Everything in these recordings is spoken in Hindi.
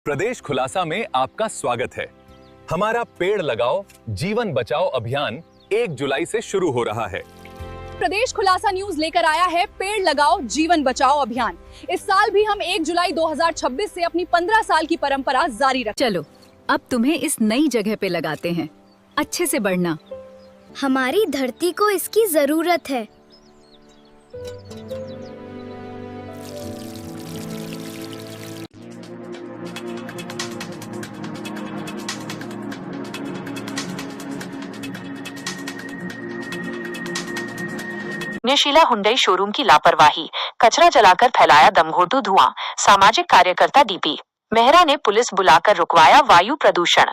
प्रदेश खुलासा में आपका स्वागत है। हमारा पेड़ लगाओ जीवन बचाओ अभियान 1 जुलाई से शुरू हो रहा है। प्रदेश खुलासा न्यूज लेकर आया है पेड़ लगाओ जीवन बचाओ अभियान। इस साल भी हम 1 जुलाई 2026 से अपनी 15 साल की परंपरा जारी रखें। चलो अब तुम्हें इस नई जगह पे लगाते हैं। अच्छे से बढ़ना। हमारी धरती को इसकी जरूरत है। पुण्यशीला हुंडई शोरूम की लापरवाही, कचरा जलाकर फैलाया दमघोटू धुआं। सामाजिक कार्यकर्ता डीपी मेहरा ने पुलिस बुलाकर रुकवाया वायु प्रदूषण।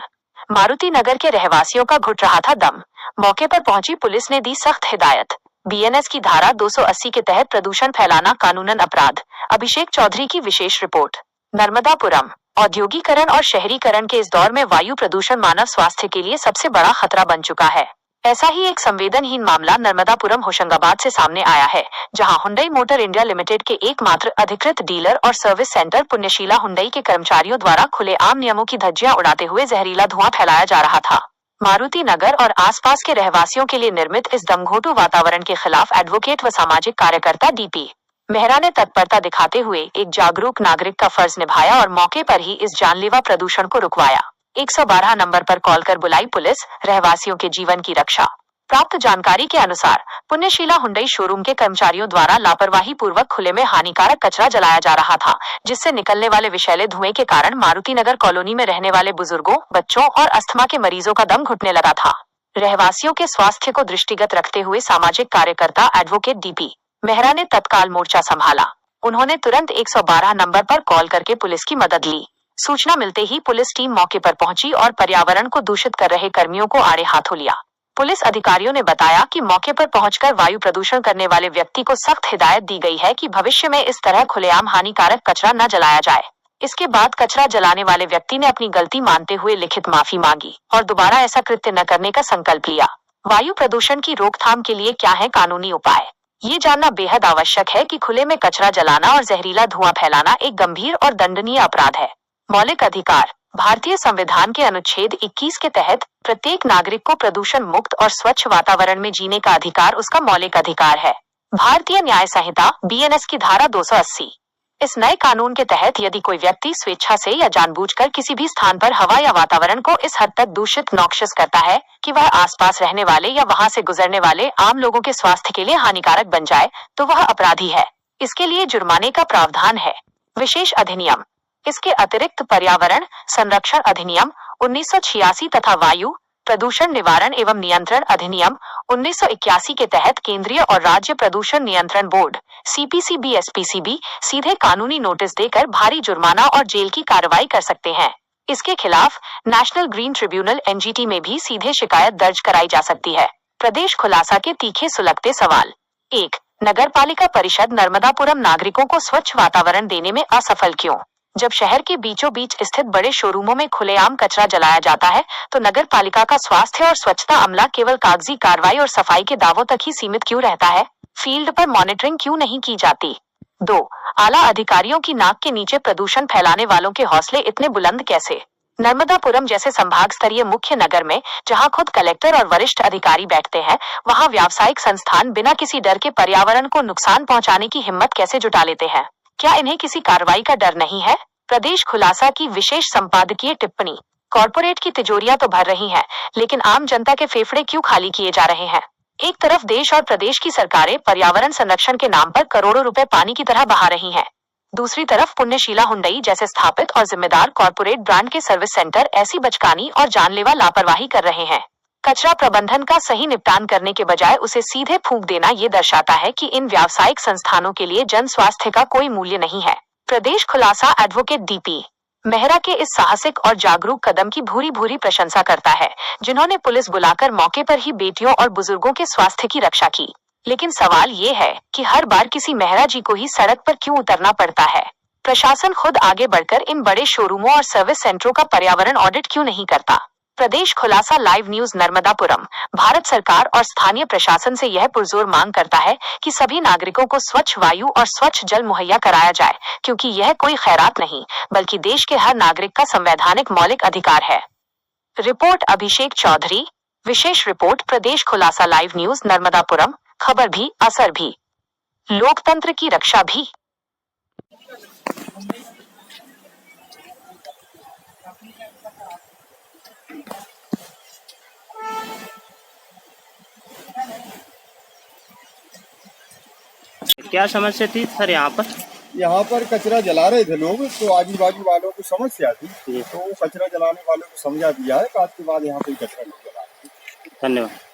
मारुति नगर के रहवासियों का घुट रहा था दम। मौके पर पहुंची पुलिस ने दी सख्त हिदायत। बीएनएस की धारा 280 के तहत प्रदूषण फैलाना कानूनन अपराध। अभिषेक चौधरी की विशेष रिपोर्ट। नर्मदापुरम। औद्योगिकरण और शहरीकरण के इस दौर में वायु प्रदूषण मानव स्वास्थ्य के लिए सबसे बड़ा खतरा बन चुका है। ऐसा ही एक संवेदनहीन मामला नर्मदापुरम होशंगाबाद से सामने आया है, जहां हुंडई मोटर इंडिया लिमिटेड के एकमात्र अधिकृत डीलर और सर्विस सेंटर पुण्यशीला हुंडई के कर्मचारियों द्वारा खुलेआम नियमों की धज्जियां उड़ाते हुए जहरीला धुआं फैलाया जा रहा था। मारुति नगर और आसपास के रहवासियों के लिए निर्मित इस दमघोटू वातावरण के खिलाफ एडवोकेट व सामाजिक कार्यकर्ता डीपी मेहरा ने तत्परता दिखाते हुए एक जागरूक नागरिक का फर्ज निभाया और मौके पर ही इस जानलेवा प्रदूषण को रुकवाया। 112 नंबर पर कॉल कर बुलाई पुलिस, रहवासियों के जीवन की रक्षा। प्राप्त जानकारी के अनुसार पुण्यशीला हुंडई शोरूम के कर्मचारियों द्वारा लापरवाही पूर्वक खुले में हानिकारक कचरा जलाया जा रहा था, जिससे निकलने वाले विषैले धुएं के कारण मारुति नगर कॉलोनी में रहने वाले बुजुर्गों, बच्चों और अस्थमा के मरीजों का दम घुटने लगा था। रहवासियों के स्वास्थ्य को दृष्टिगत रखते हुए सामाजिक कार्यकर्ता एडवोकेट डीपी मेहरा ने तत्काल मोर्चा संभाला। उन्होंने तुरंत 112 नंबर पर कॉल करके पुलिस की मदद ली। सूचना मिलते ही पुलिस टीम मौके पर पहुंची और पर्यावरण को दूषित कर रहे कर्मियों को आड़े हाथों लिया। पुलिस अधिकारियों ने बताया कि मौके पर पहुंचकर वायु प्रदूषण करने वाले व्यक्ति को सख्त हिदायत दी गई है कि भविष्य में इस तरह खुलेआम हानिकारक कचरा न जलाया जाए। इसके बाद कचरा जलाने वाले व्यक्ति ने अपनी गलती मानते हुए लिखित माफी मांगी और दोबारा ऐसा कृत्य न करने का संकल्प लिया। वायु प्रदूषण की रोकथाम के लिए क्या है कानूनी उपाय, ये जानना बेहद आवश्यक है कि खुले में कचरा जलाना और जहरीला धुआं फैलाना एक गंभीर और दंडनीय अपराध है। मौलिक अधिकार। भारतीय संविधान के अनुच्छेद 21 के तहत प्रत्येक नागरिक को प्रदूषण मुक्त और स्वच्छ वातावरण में जीने का अधिकार उसका मौलिक अधिकार है। भारतीय न्याय संहिता बीएनएस की धारा 280। इस नए कानून के तहत यदि कोई व्यक्ति स्वेच्छा से या जानबूझकर किसी भी स्थान पर हवा या वातावरण को इस हद तक दूषित नॉक्शियस करता है कि वह आसपास रहने वाले या वहां से गुजरने वाले आम लोगों के स्वास्थ्य के लिए हानिकारक बन जाए, तो वह अपराधी है। इसके लिए जुर्माने का प्रावधान है। विशेष अधिनियम। इसके अतिरिक्त पर्यावरण संरक्षण अधिनियम 1986 तथा वायु प्रदूषण निवारण एवं नियंत्रण अधिनियम 1981 के तहत केंद्रीय और राज्य प्रदूषण नियंत्रण बोर्ड सीपीसीबी एसपीसीबी सीधे कानूनी नोटिस देकर भारी जुर्माना और जेल की कार्रवाई कर सकते हैं। इसके खिलाफ नेशनल ग्रीन ट्रिब्यूनल एनजीटी में भी सीधे शिकायत दर्ज कराई जा सकती है। प्रदेश खुलासा के तीखे सुलगते सवाल। 1. नगर पालिका परिषद नर्मदापुरम नागरिकों को स्वच्छ वातावरण देने में असफल क्यों? जब शहर के बीचों बीच स्थित बड़े शोरूमों में खुलेआम कचरा जलाया जाता है, तो नगर पालिका का स्वास्थ्य और स्वच्छता अमला केवल कागजी कार्रवाई और सफाई के दावों तक ही सीमित क्यों रहता है? फील्ड पर मॉनिटरिंग क्यों नहीं की जाती? 2. आला अधिकारियों की नाक के नीचे प्रदूषण फैलाने वालों के हौसले इतने बुलंद कैसे? नर्मदापुरम जैसे संभाग स्तरीय मुख्य नगर में, जहां खुद कलेक्टर और वरिष्ठ अधिकारी बैठते हैं, वहां व्यावसायिक संस्थान बिना किसी डर के पर्यावरण को नुकसान पहुंचाने की हिम्मत कैसे जुटा लेते हैं? क्या इन्हें किसी कार्रवाई का डर नहीं है? प्रदेश खुलासा की विशेष संपादकीय टिप्पणी। कॉर्पोरेट की तिजोरियां तो भर रही हैं, लेकिन आम जनता के फेफड़े क्यों खाली किए जा रहे हैं? एक तरफ देश और प्रदेश की सरकारें पर्यावरण संरक्षण के नाम पर करोड़ों रुपए पानी की तरह बहा रही हैं। दूसरी तरफ पुण्यशीला हुंडई जैसे स्थापित और जिम्मेदार कॉर्पोरेट ब्रांड के सर्विस सेंटर ऐसी बचकानी और जानलेवा लापरवाही कर रहे हैं। कचरा प्रबंधन का सही निपटान करने के बजाय उसे सीधे फूंक देना ये दर्शाता है कि इन व्यावसायिक संस्थानों के लिए जन स्वास्थ्य का कोई मूल्य नहीं है। प्रदेश खुलासा एडवोकेट डीपी मेहरा के इस साहसिक और जागरूक कदम की भूरी भूरी प्रशंसा करता है, जिन्होंने पुलिस बुलाकर मौके पर ही बेटियों और बुजुर्गों के स्वास्थ्य की रक्षा की। लेकिन सवाल ये है कि हर बार किसी मेहरा जी को ही सड़क पर क्यों उतरना पड़ता है? प्रशासन खुद आगे बढ़कर इन बड़े शोरूमों और सर्विस सेंटरों का पर्यावरण ऑडिट क्यों नहीं करता? प्रदेश खुलासा लाइव न्यूज नर्मदापुरम। भारत सरकार और स्थानीय प्रशासन से यह पुरजोर मांग करता है कि सभी नागरिकों को स्वच्छ वायु और स्वच्छ जल मुहैया कराया जाए, क्योंकि यह कोई खैरात नहीं बल्कि देश के हर नागरिक का संवैधानिक मौलिक अधिकार है। रिपोर्ट अभिषेक चौधरी। विशेष रिपोर्ट प्रदेश खुलासा लाइव न्यूज नर्मदापुरम। खबर भी असर भी, लोकतंत्र की रक्षा भी। क्या समस्या थी सर यहाँ पर? यहाँ पर कचरा जला रहे थे लोग, तो आजू बाजू वालों को समस्या थी, तो कचरा जलाने वालों को समझा दिया है कि आज के बाद यहाँ पे कचरा नहीं जलाएंगे। धन्यवाद।